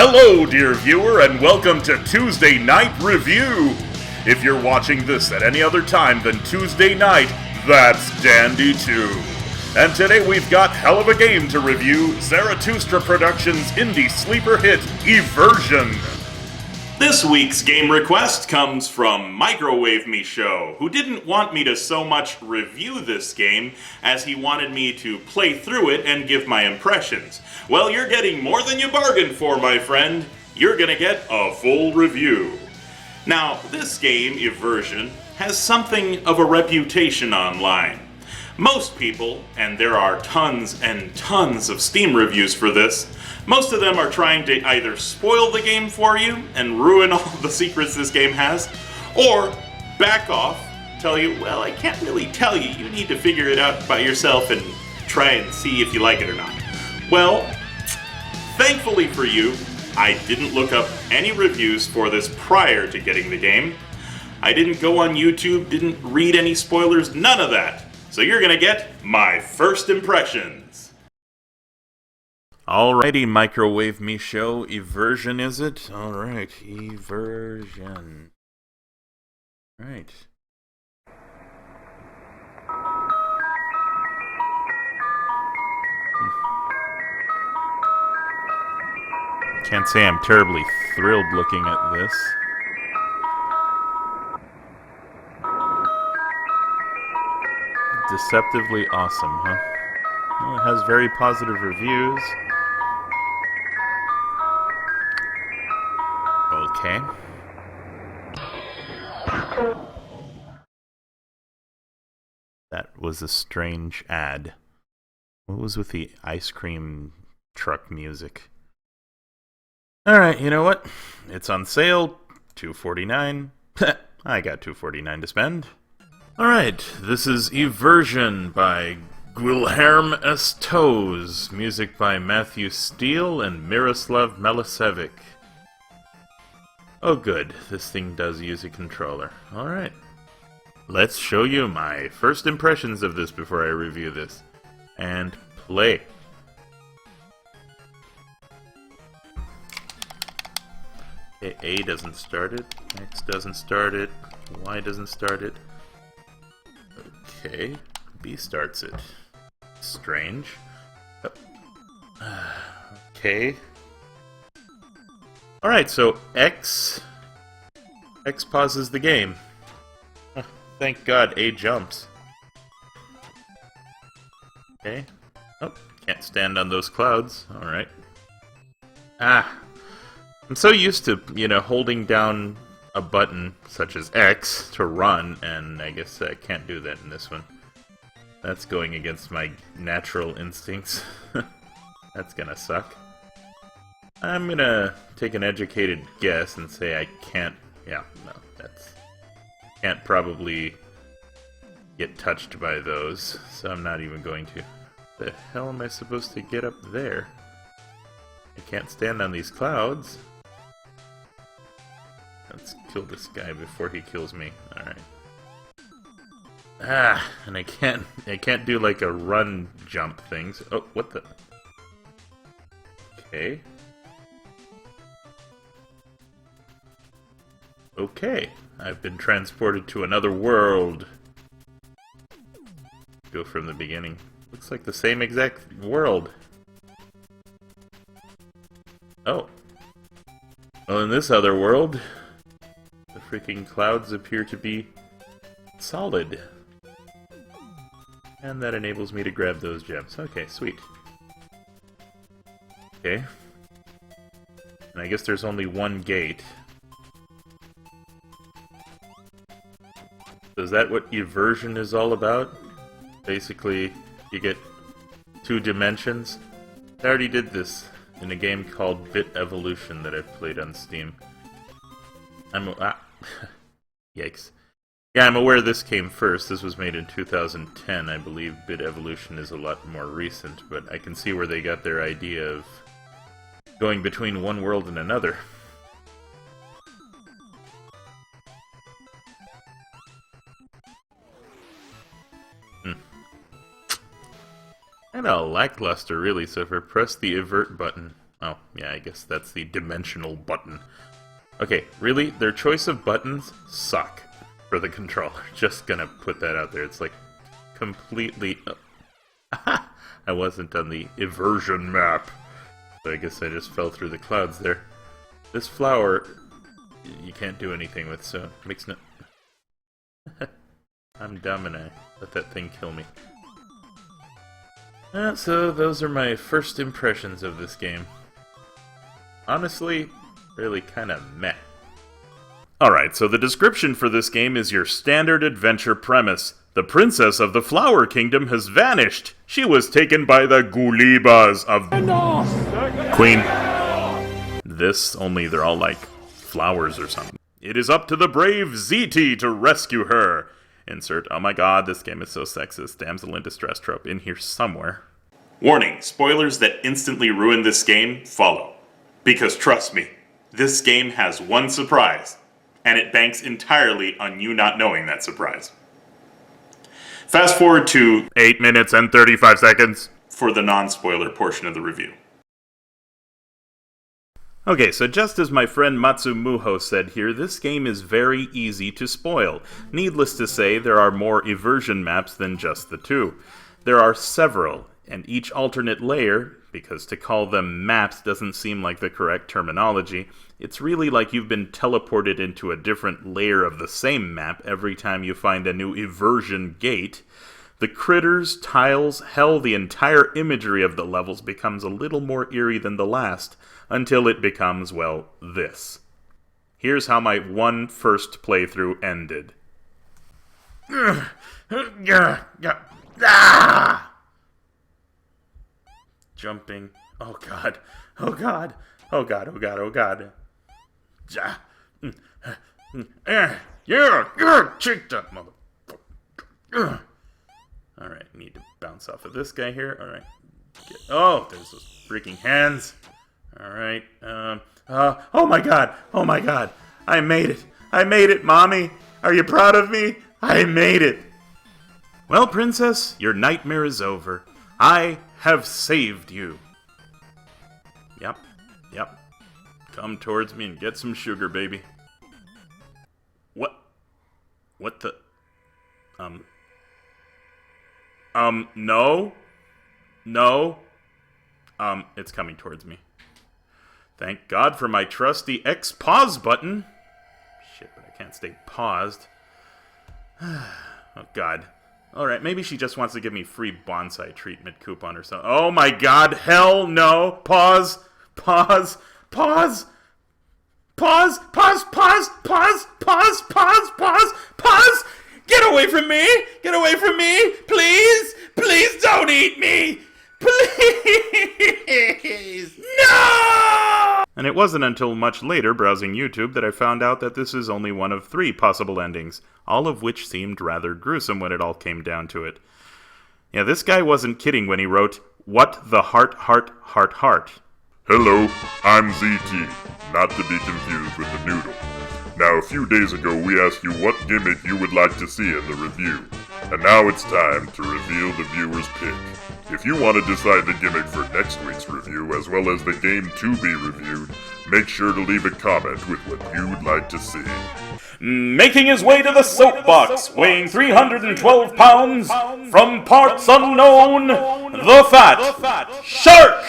Hello, dear viewer, and welcome to Tuesday Night Review. If you're watching this at any other time than Tuesday night, that's dandy too. And today we've got hell of a game to review, Zarathustra Productions' indie sleeper hit, Eversion. This week's game request comes from Microwave Me Show, who didn't want me to so much review this game as he wanted me to play through it and give my impressions. Well, you're getting more than you bargained for, my friend. You're gonna get a full review. Now, this game, Eversion, has something of a reputation online. Most people, and there are tons and tons of Steam reviews for this, most of them are trying to either spoil the game for you and ruin all the secrets this game has, or back off, tell you, well, I can't really tell you, you need to figure it out by yourself and try and see if you like it or not. Well, thankfully for you, I didn't look up any reviews for this prior to getting the game. I didn't go on YouTube, didn't read any spoilers, none of that. So you're gonna get my first impressions. Alrighty, Microwave Me Show, Eversion is it? Alright, Eversion. Right. Can't say I'm terribly thrilled looking at this. Deceptively awesome, huh? Well, it has very positive reviews. Okay. That was a strange ad. What was with the ice cream truck music? Alright, you know what? It's on sale. $2.49. I got $2.49 to spend. Alright, this is Eversion by Guilherme S. Toes. Music by Matthew Steele and Miroslav Milicevic. Oh good, this thing does use a controller. Alright. Let's show you my first impressions of this before I review this. And play. Okay, A doesn't start it, X doesn't start it, Y doesn't start it. Okay, B starts it. Strange. Okay. Alright, so X pauses the game. Thank God A jumps. Okay. Oh, can't stand on those clouds. Alright. I'm so used to, holding down a button such as X to run, and I guess I can't do that in this one. That's going against my natural instincts. That's gonna suck. I'm gonna take an educated guess and say I can't... Yeah, no, can't probably get touched by those, so I'm not even going to. The hell am I supposed to get up there? I can't stand on these clouds. Let's kill this guy before he kills me. Alright. And I can't do like a run jump things. Oh, what the? Okay. Okay. I've been transported to another world. Go from the beginning. Looks like the same exact world. Oh. Well, in this other world, the freaking clouds appear to be solid. And that enables me to grab those gems. Okay, sweet. Okay. And I guess there's only one gate. So is that what Eversion is all about? Basically, you get 2 dimensions. I already did this in a game called Bit Evolution that I've played on Steam. Yikes. Yeah, I'm aware this came first. This was made in 2010. I believe Bit Evolution is a lot more recent, but I can see where they got their idea of going between one world and another. Kinda lackluster, really, so if I press the invert button, Oh, yeah, I guess that's the dimensional button. Okay, really? Their choice of buttons suck for the controller. Just gonna put that out there. It's like completely... I wasn't on the Eversion map. So I guess I just fell through the clouds there. This flower, you can't do anything with, so it makes no... I'm dumb and I let that thing kill me. So those are my first impressions of this game. Honestly, really kind of meh. Alright, so the description for this game is your standard adventure premise. The princess of the Flower Kingdom has vanished. She was taken by the Gulibas of... Queen. This, only they're all like flowers or something. It is up to the brave ZT to rescue her. Insert, oh my god, this game is so sexist, damsel in distress trope in here somewhere. Warning, spoilers that instantly ruin this game follow. Because trust me, this game has one surprise, and it banks entirely on you not knowing that surprise. Fast forward to 8 minutes and 35 seconds for the non-spoiler portion of the review. Okay, so just as my friend Matsumuho said here, this game is very easy to spoil. Needless to say, there are more Eversion maps than just the two. There are several, and each alternate layer, because to call them maps doesn't seem like the correct terminology, it's really like you've been teleported into a different layer of the same map every time you find a new Eversion gate. The critters, tiles, hell, the entire imagery of the levels becomes a little more eerie than the last, until it becomes, well, this. Here's how my first playthrough ended. Jumping. Oh god. Oh god. Oh god. Oh god. Oh god. Yeah, checked up, motherfucker. Alright, need to bounce off of this guy here. Alright. Oh, there's those freaking hands. Alright. Oh my god. Oh my god. I made it. I made it, Mommy. Are you proud of me? I made it. Well, Princess, your nightmare is over. I have saved you. Yep. Come towards me and get some sugar, baby. What? What the? No. It's coming towards me. Thank God for my trusty X pause button. Shit, but I can't stay paused. Oh, God. Alright, maybe she just wants to give me free bonsai treatment coupon or something. Oh my god, hell no! Pause! Pause! Pause! Pause! Pause! Pause! Pause! Pause! Pause! Pause! Pause! Get away from me! Get away from me! Please! Please don't eat me! Please! No! And it wasn't until much later, browsing YouTube, that I found out that this is only one of 3 possible endings, all of which seemed rather gruesome when it all came down to it. Yeah, this guy wasn't kidding when he wrote, "What the heart. Hello, I'm ZT, not to be confused with the noodle. Now, a few days ago we asked you what gimmick you would like to see in the review, and now it's time to reveal the viewer's pick. If you want to decide the gimmick for next week's review, as well as the game to be reviewed, make sure to leave a comment with what you'd like to see. Making his way to the soapbox, weighing 312 pounds, from parts unknown, the Fat Shark!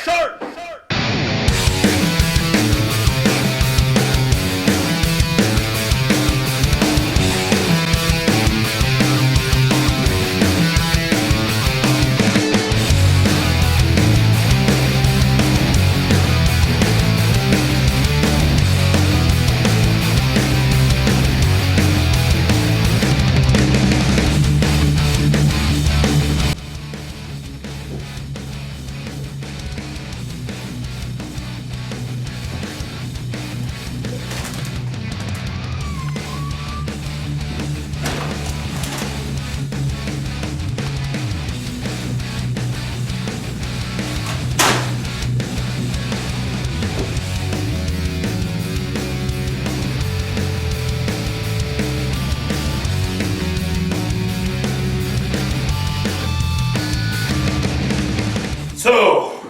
So,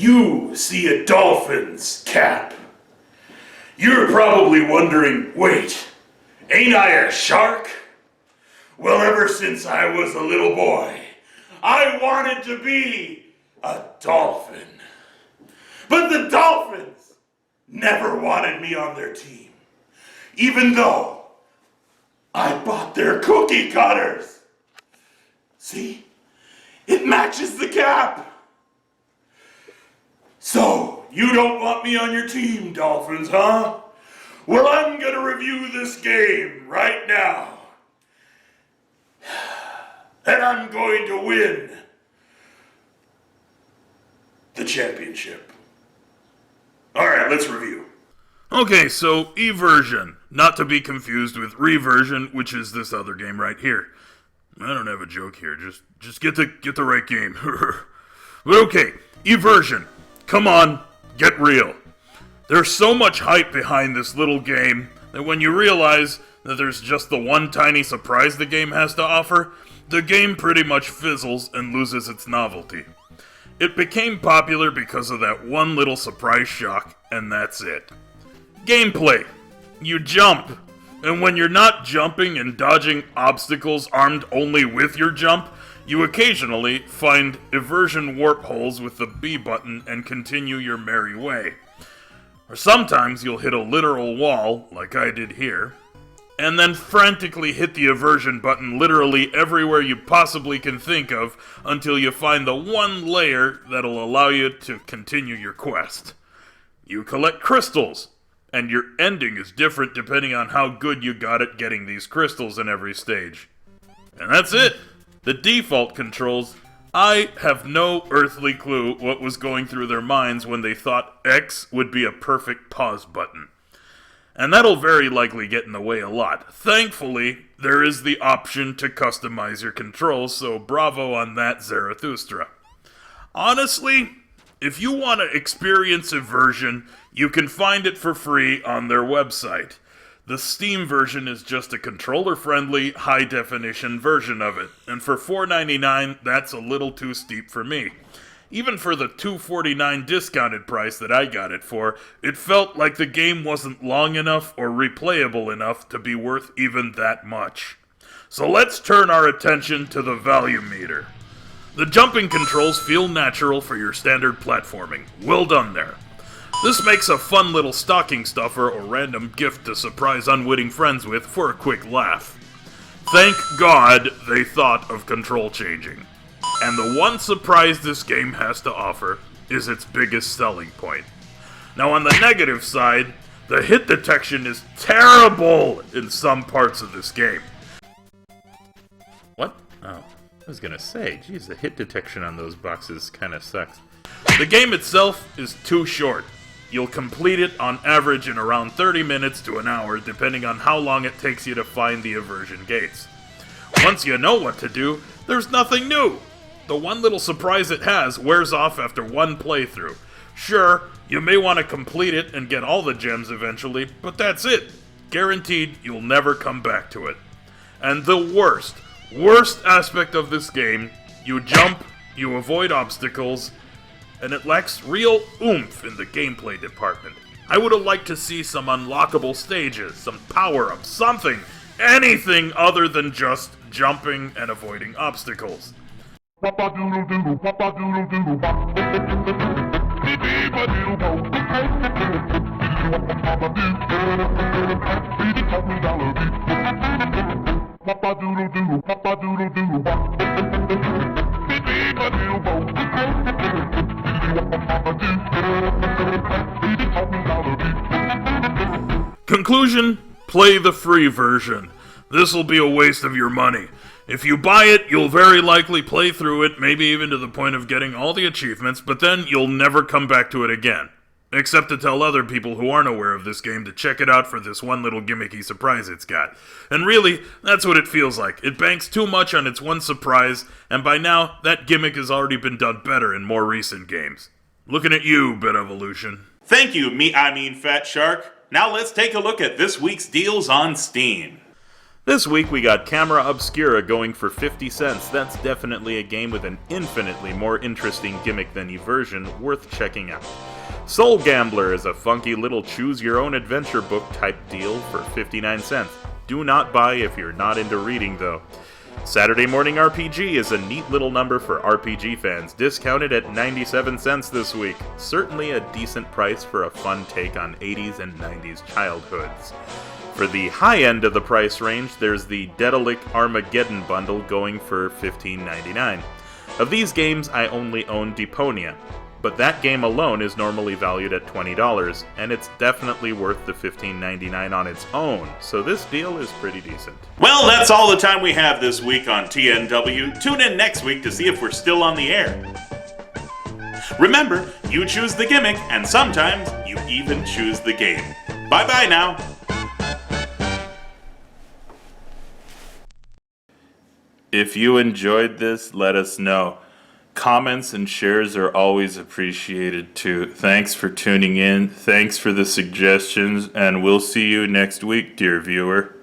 you see a dolphin's cap. You're probably wondering, wait, ain't I a shark? Well, ever since I was a little boy, I wanted to be a dolphin. But the Dolphins never wanted me on their team, even though I bought their cookie cutters. See? It matches the cap. So, you don't want me on your team, Dolphins, huh? Well, I'm gonna review this game right now. And I'm going to win the championship. Alright, let's review. Okay, so Eversion, not to be confused with Reversion, which is this other game right here. I don't have a joke here, just get the right game. But okay, Eversion, come on, get real. There's so much hype behind this little game that when you realize that there's just the one tiny surprise the game has to offer, the game pretty much fizzles and loses its novelty. It became popular because of that one little surprise shock, and that's it. Gameplay. You jump, and when you're not jumping and dodging obstacles armed only with your jump, you occasionally find Eversion warp holes with the B button and continue your merry way. Or sometimes you'll hit a literal wall, like I did here, and then frantically hit the Eversion button literally everywhere you possibly can think of until you find the one layer that'll allow you to continue your quest. You collect crystals, and your ending is different depending on how good you got at getting these crystals in every stage. And that's it! The default controls, I have no earthly clue what was going through their minds when they thought X would be a perfect pause button. And that'll very likely get in the way a lot. Thankfully, there is the option to customize your controls, so bravo on that, Zarathustra. Honestly, if you want to experience Eversion, you can find it for free on their website. The Steam version is just a controller-friendly, high-definition version of it, and for $4.99, that's a little too steep for me. Even for the $2.49 discounted price that I got it for, it felt like the game wasn't long enough or replayable enough to be worth even that much. So let's turn our attention to the value meter. The jumping controls feel natural for your standard platforming. Well done there. This makes a fun little stocking stuffer or random gift to surprise unwitting friends with for a quick laugh. Thank God they thought of control changing. And the one surprise this game has to offer is its biggest selling point. Now on the negative side, the hit detection is terrible in some parts of this game. What? Oh, I was gonna say, geez, the hit detection on those boxes kinda sucks. The game itself is too short. You'll complete it on average in around 30 minutes to an hour, depending on how long it takes you to find the Eversion gates. Once you know what to do, there's nothing new. The one little surprise it has wears off after one playthrough. Sure, you may want to complete it and get all the gems eventually, but that's it. Guaranteed you'll never come back to it. And the worst aspect of this game, you jump, you avoid obstacles, and it lacks real oomph in the gameplay department. I would have liked to see some unlockable stages, some power-ups, something, anything other than just jumping and avoiding obstacles. Conclusion, play the free version. This'll be a waste of your money. If you buy it, you'll very likely play through it, maybe even to the point of getting all the achievements, but then you'll never come back to it again. Except to tell other people who aren't aware of this game to check it out for this one little gimmicky surprise it's got. And really, that's what it feels like. It banks too much on its one surprise, and by now, that gimmick has already been done better in more recent games. Looking at you, BitEvolution. Thank you, Fat Shark. Now let's take a look at this week's deals on Steam. This week we got Camera Obscura going for 50 cents. That's definitely a game with an infinitely more interesting gimmick than Eversion, worth checking out. Soul Gambler is a funky little choose-your-own-adventure book type deal for 59 cents. Do not buy if you're not into reading, though. Saturday Morning RPG is a neat little number for RPG fans, discounted at 97 cents this week. Certainly a decent price for a fun take on 80s and 90s childhoods. For the high end of the price range, there's the Daedalic Armageddon bundle going for $15.99. Of these games, I only own Deponia, but that game alone is normally valued at $20, and it's definitely worth the $15.99 on its own, so this deal is pretty decent. Well, that's all the time we have this week on TNW. Tune in next week to see if we're still on the air. Remember, you choose the gimmick, and sometimes you even choose the game. Bye-bye now. If you enjoyed this, let us know. Comments and shares are always appreciated too. Thanks for tuning in, thanks for the suggestions, and we'll see you next week, dear viewer.